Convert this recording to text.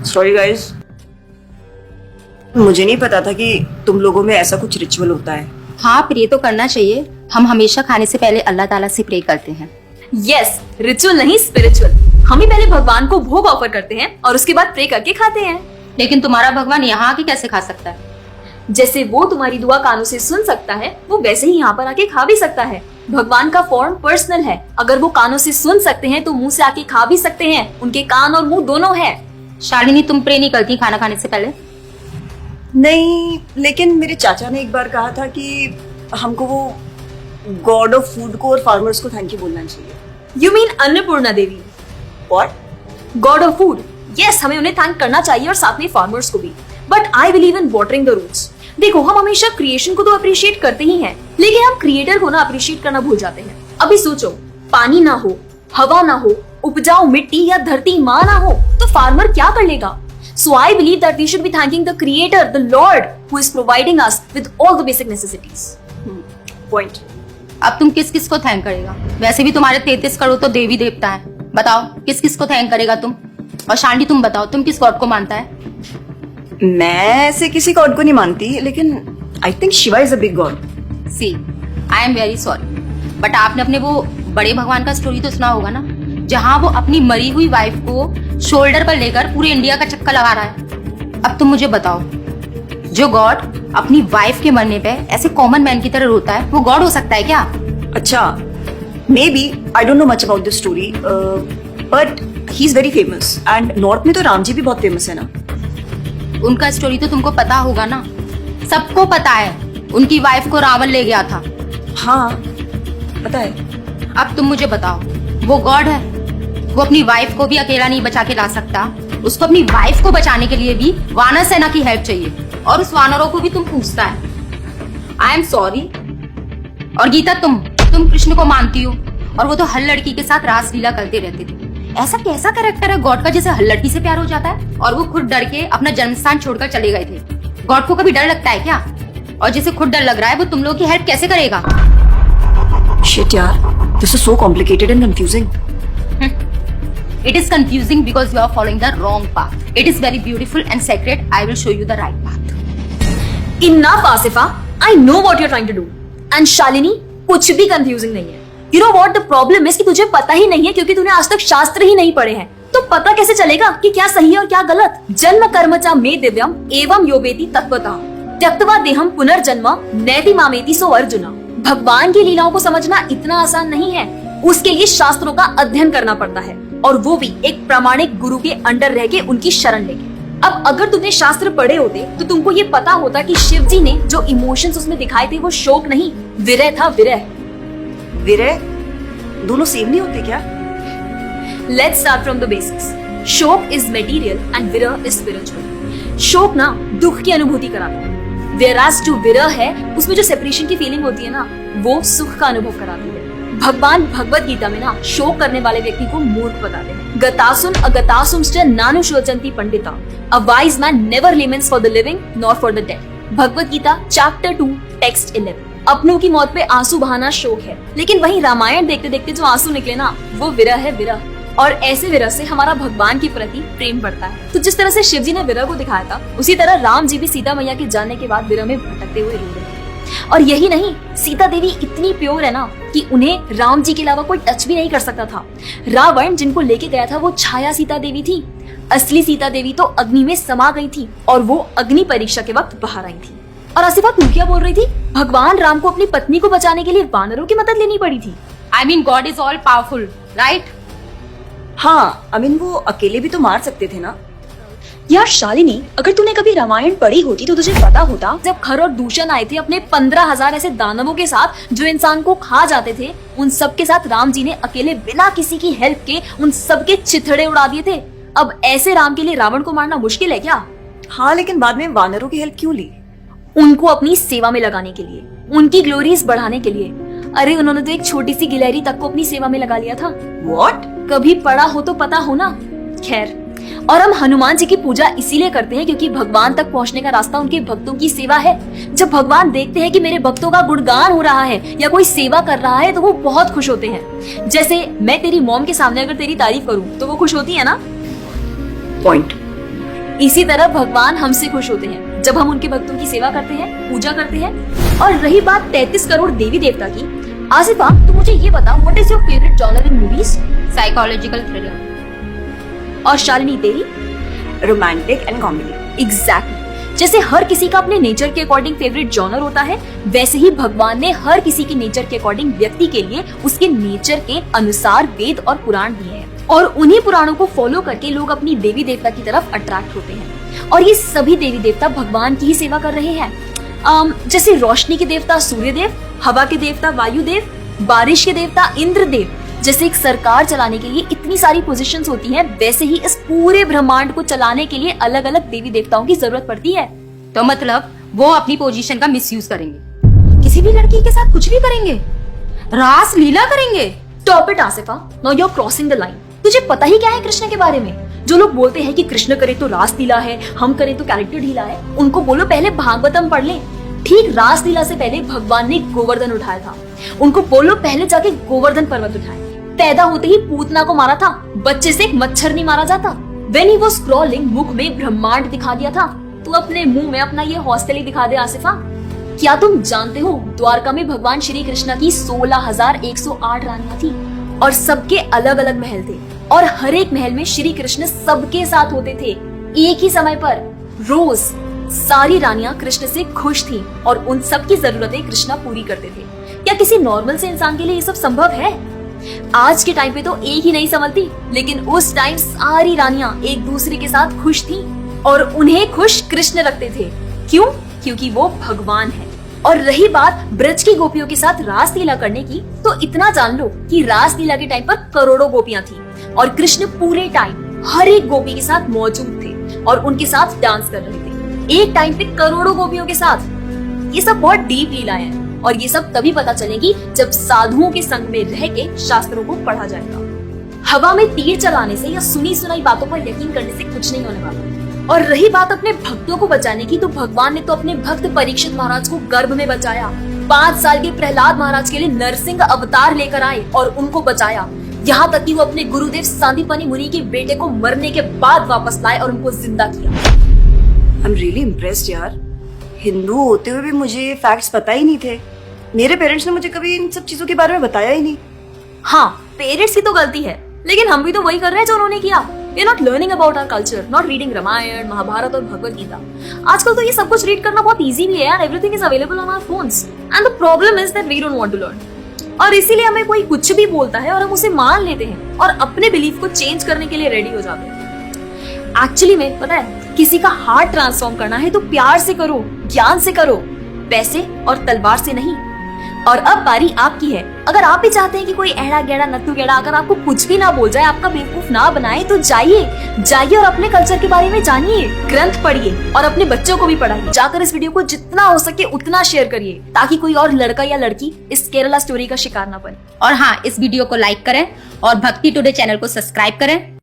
Sorry guys, मुझे नहीं पता था कि तुम लोगों में ऐसा कुछ रिचुअल होता है। हाँ, प्रे तो करना चाहिए। हम हमेशा खाने से पहले अल्लाह ताला से प्रे करते हैं। यस, रिचुअल नहीं स्पिरिचुअल। हम ही पहले भगवान को भोग ऑफर करते हैं और उसके बाद प्रे करके खाते हैं। लेकिन तुम्हारा भगवान यहाँ आके कैसे खा सकता है? जैसे वो तुम्हारी दुआ कानों से सुन सकता है, वो वैसे ही यहाँ पर आके खा भी सकता है। भगवान का फॉर्म पर्सनल है। अगर वो कानों से सुन सकते हैं तो मुंह से आके खा भी सकते हैं। उनके कान और मुंह दोनों है। शालिनी, तुम प्रे नहीं करती खाना खाने से पहले? नहीं, लेकिन मेरे चाचा ने एक बार कहा था कि हमको वो गॉड ऑफ फूड को और फार्मर्स को थैंक यू बोलना चाहिए। You mean Annapurna Devi? What? God of food. Yes, हमें उन्हें थैंक करना चाहिए और साथ में फार्मर्स को भी। But I believe in watering the roots. देखो, हम हमेशा क्रिएशन को तो अप्रिशिएट करते ही हैं, लेकिन हम क्रिएटर को ना अप्रिशिएट करना भूल जाते हैं। अभी सोचो, पानी ना हो, हवा ना हो, उपजाऊ मिट्टी या धरती माँ ना हो, तो फार्मर क्या कर लेगा? So I believe that we should be thanking the Creator, the Lord, who is providing us with all the basic necessities. Point. अब तुम किस किस को थैंक करेगा? वैसे भी तुम्हारे 33 करोड़ तो देवी देवता है। बताओ, किस किस को थैंक करेगा तुम? और शांति, तुम बताओ, तुम किस गॉड को मानता है? मैं ऐसे किसी गॉड को नहीं मानती, लेकिन I think Shiva is a big god. See, I am very sorry, but आपने अपने वो बड़े भगवान का स्टोरी तो सुना होगा ना, जहाँ वो अपनी मरी हुई वाइफ को शोल्डर पर लेकर पूरे इंडिया का चक्कर लगा रहा है। अब तुम मुझे बताओ, जो गॉड अपनी वाइफ के मरने पे ऐसे कॉमन मैन की तरह रोता है, वो गॉड हो सकता है क्या? अच्छा, may be, I don't know much about this story, but he is very famous. And north में तो राम जी भी बहुत फेमस है ना। उनका स्टोरी तो तुमको पता होगा ना, सबको पता है। उनकी वाइफ को रावण ले गया था। हाँ, पता है। अब तुम मुझे बताओ, वो गॉड है? वो अपनी वाइफ को भी अकेला नहीं बचा के ला सकता। उसको अपनी वाइफ को बचाने के लिए भी वानर सेना की हेल्प चाहिए, और उस वानरों को भी तुम पूछता है। I am sorry. और गीता, तुम कृष्ण को मानती हो, और वो तो हर लड़की के साथ रासलीला करते रहते थे। ऐसा कैसा कैरेक्टर है गॉड का जिसे हर लड़की से प्यार हो जाता है? और वो खुद डर के अपना जन्मस्थान छोड़कर चले गए थे। गॉड को कभी डर लगता है क्या? और जिसे खुद डर लग रहा है, वो तुम लोगों की हेल्प कैसे करेगा? शिट यार, this is so complicated and confusing. It is confusing because you are following the wrong path. It is very beautiful and sacred. I will show you the right path. Enough, Asifa. I know what you're trying to do. And Shalini, कुछ भी confusing नहीं है। You know what the problem is कि तुझे पता ही नहीं है, क्योंकि तूने आज तक शास्त्र ही नहीं पढ़े हैं। तो पता कैसे चलेगा कि क्या सही है और क्या गलत? जन्म कर्म च मे दिव्यम एवं योवेति तत्वतः त्यक्त्वा देहम पुनर्जन्म नैति मामेति सो अर्जुना। भगवान की लीलाओं को समझना इतना आसान नहीं है। उसके लिए शास्त्रों का अध्ययन करना पड़ता है, और वो भी एक प्रामाणिक गुरु के अंडर रह के, उनकी शरण लेके। अब अगर तुमने शास्त्र पढ़े होते तो तुमको ये पता होता कि शिव जी ने जो इमोशंस उसमें दिखाए थे वो शोक नहीं, विरह था। विरह विरह दोनों सेम नहीं होते क्या? Let's start from the basics. शोक इज मटेरियल एंड विरह इज स्पिरिचुअल। शोक ना दुख की अनुभूति कराता है, whereas जो विरह है उसमें जो सेपरेशन की फीलिंग होती है ना, वो सुख का अनुभव कराती है। भगवान भगवत गीता में ना शोक करने वाले व्यक्ति को मूर्ख बताते हैं। गतासुम अगतासुमश्च नानुशोचन्ति Pandita. A wise man never laments for the living nor for the dead. Bhagavad Gita chapter 2 text 11। अपनों की मौत पे आंसू बहाना शोक है, लेकिन वही रामायण देखते देखते जो आंसू निकले ना, वो विरह है, विरह। और ऐसे विरह से हमारा भगवान के प्रति प्रेम बढ़ता है। तो जिस तरह से शिव जी ने विरह को दिखाया था, उसी तरह राम जी भी सीता मैया के जाने के बाद विरह में भटकते हुए रो रहे हैं। और यही नहीं, सीता देवी इतनी प्योर है ना कि उन्हें राम जी के अलावा कोई टच भी नहीं कर सकता था। रावण जिनको लेके गया था वो छाया सीता देवी थी। असली सीता देवी तो अग्नि में समा गई थी, और वो अग्नि परीक्षा के वक्त बाहर आई थी। और आसिफा, तू क्या बोल रही थी? भगवान राम को अपनी पत्नी को बचाने के लिए वानरों की मदद लेनी पड़ी थी। I mean, God is all powerful, right? हाँ, आई मीन वो अकेले भी तो मार सकते थे ना। यार शालिनी, अगर तूने कभी रामायण पढ़ी होती तो तुझे पता होता, जब खर और दूषण आए थे अपने 15,000 ऐसे दानवों के साथ जो इंसान को खा जाते थे, उन सब के साथ राम जी ने अकेले बिना किसी की हेल्प के उन सबके चिथड़े उड़ा दिए थे। अब ऐसे राम के लिए रावण को मारना मुश्किल है क्या? हाँ, लेकिन बाद में वानरों की हेल्प क्यों ली? उनको अपनी सेवा में लगाने के लिए, उनकी ग्लोरीज बढ़ाने के लिए। अरे उन्होंने तो एक छोटी सी गिलहरी तक को अपनी सेवा में लगा लिया था। What? कभी पढ़ा हो तो पता हो ना। खैर, और हम हनुमान जी की पूजा इसीलिए करते हैं क्योंकि भगवान तक पहुंचने का रास्ता उनके भक्तों की सेवा है। जब भगवान देखते हैं कि मेरे भक्तों का गुणगान हो रहा है या कोई सेवा कर रहा है तो वो बहुत खुश होते हैं। जैसे मैं तेरी मॉम के सामने अगर तेरी तारीफ करूं तो वो खुश होती है ना। पॉइंट। इसी तरह भगवान हमसे खुश होते हैं जब हम उनके भक्तों की सेवा करते हैं, पूजा करते हैं। और रही बात 33 करोड़ देवी देवता की, आसिफा तो मुझे ये बता, what is your favourite genre in movies? Psychological thriller. और शालिनी तेरी? Romantic and comedy. एग्जैक्टली। जैसे हर किसी का अपने नेचर के अकॉर्डिंग फेवरेट जॉनर होता है, वैसे ही भगवान ने हर किसी के नेचर के अकॉर्डिंग व्यक्ति के लिए उसके नेचर के अनुसार वेद और पुराण दिए हैं। और उन्हीं पुराणों को फॉलो करके लोग अपनी देवी देवता की तरफ अट्रैक्ट होते हैं। और ये सभी देवी देवता भगवान की ही सेवा कर रहे हैं। जैसे रोशनी के देवता सूर्य देव, हवा के देवता वायु देव, बारिश के देवता इंद्र देव। जैसे एक सरकार चलाने के लिए इतनी सारी पोजीशंस होती हैं, वैसे ही इस पूरे ब्रह्मांड को चलाने के लिए अलग अलग देवी देवताओं की जरूरत पड़ती है। तो मतलब वो अपनी पोजीशन का मिसयूज करेंगे, किसी भी लड़की के साथ कुछ भी करेंगे, रास लीला करेंगे। Stop it Asifa, now you are crossing the line. तुझे पता ही क्या है कृष्ण के बारे में? जो लोग बोलते हैं कि कृष्ण करे तो रास लीला है, हम करें तो कैरेक्टर ढीला है, उनको बोलो पहले भागवतम पढ़ ले। ठीक रास लीला से पहले भगवान ने गोवर्धन उठाया था। उनको बोलो पहले जाके गोवर्धन पर्वत उठाए। पैदा होते ही पूतना को मारा था, बच्चे से एक मच्छर नहीं मारा जाता। When he was crawling, मुख में ब्रह्मांड दिखा दिया था। तू अपने मुंह में अपना ये हौसले ही दिखा दे आसिफा। क्या तुम जानते हो द्वारका में भगवान श्री कृष्ण की 16,108 रानियां थी और सबके अलग अलग महल थे और हर एक महल में श्री कृष्ण सबके साथ होते थे एक ही समय पर। रोज सारी रानियां कृष्ण से खुश थी और उन सबकी जरूरतें कृष्णा पूरी करते थे। क्या किसी नॉर्मल से इंसान के लिए ये सब संभव है? आज के टाइम पे तो एक ही नहीं संभलती, लेकिन उस टाइम सारी रानियां एक दूसरे के साथ खुश थी और उन्हें खुश कृष्ण रखते थे। क्यों? क्योंकि वो भगवान है। और रही बात ब्रज की गोपियों के साथ रास लीला करने की, तो इतना जान लो कि रास लीला के टाइम पर करोड़ों गोपियां थी और कृष्ण पूरे टाइम हर एक गोपी के साथ मौजूद थे और उनके साथ डांस कर रहे थे एक टाइम पे करोड़ों गोपियों के साथ। ये सब बहुत डीप लीला है और ये सब तभी पता चलेगी जब साधुओं के संग में रह के शास्त्रों को पढ़ा जाएगा। हवा में तीर चलाने से या सुनी सुनाई बातों पर यकीन करने से कुछ नहीं होने वाला। और रही बात अपने भक्तों को बचाने की, तो भगवान ने तो अपने भक्त परीक्षित महाराज को गर्भ में बचाया। 5 साल के प्रहलाद महाराज के लिए नरसिंह अवतार लेकर आए और उनको बचाया। यहाँ तक कि वो अपने गुरुदेव सांदीपनि मुनि के बेटे को मरने के बाद वापस लाए और उनको जिंदा किया। आई एम रियली इम्प्रेस्ड यार। हिंदू होते हुए भी मुझे फैक्ट्स पता ही नहीं थे। मेरे पेरेंट्स ने मुझे कभी इन सब चीजों के बारे में बताया ही नहीं। हाँ, पेरेंट्स की तो गलती है, लेकिन हम भी तो वही कर रहे हैं जो उन्होंने किया। We are not learning about our culture, not reading Ramayan, Mahabharat और भगवत गीता। आजकल तो ये सब कुछ रीड करना बहुत इजी भी है यार। Everything is available on our phones, and the problem is that we don't want to learn। और इसीलिए हमें कोई कुछ भी बोलता है और हम उसे मान लेते हैं और अपने बिलीफ को चेंज करने के लिए रेडी हो जाते हैं। एक्चुअली में पता है, किसी का हार्ट ट्रांसफॉर्म करना है तो प्यार से करो, ज्ञान से करो, पैसे और तलवार से नहीं। और अब बारी आपकी है। अगर आप भी चाहते हैं कि कोई एड़ा गेड़ा नत्थु गेड़ा अगर आपको कुछ भी ना बोल जाए, आपका बेवकूफ ना बनाए, तो जाइए और अपने कल्चर के बारे में जानिए, ग्रंथ पढ़िए और अपने बच्चों को भी पढ़ाइए। जाकर इस वीडियो को जितना हो सके उतना शेयर करिए ताकि कोई और लड़का या लड़की इस केरला स्टोरी का शिकार ना बने। और हाँ, इस वीडियो को लाइक करें और भक्ति टुडे चैनल को सब्सक्राइब करें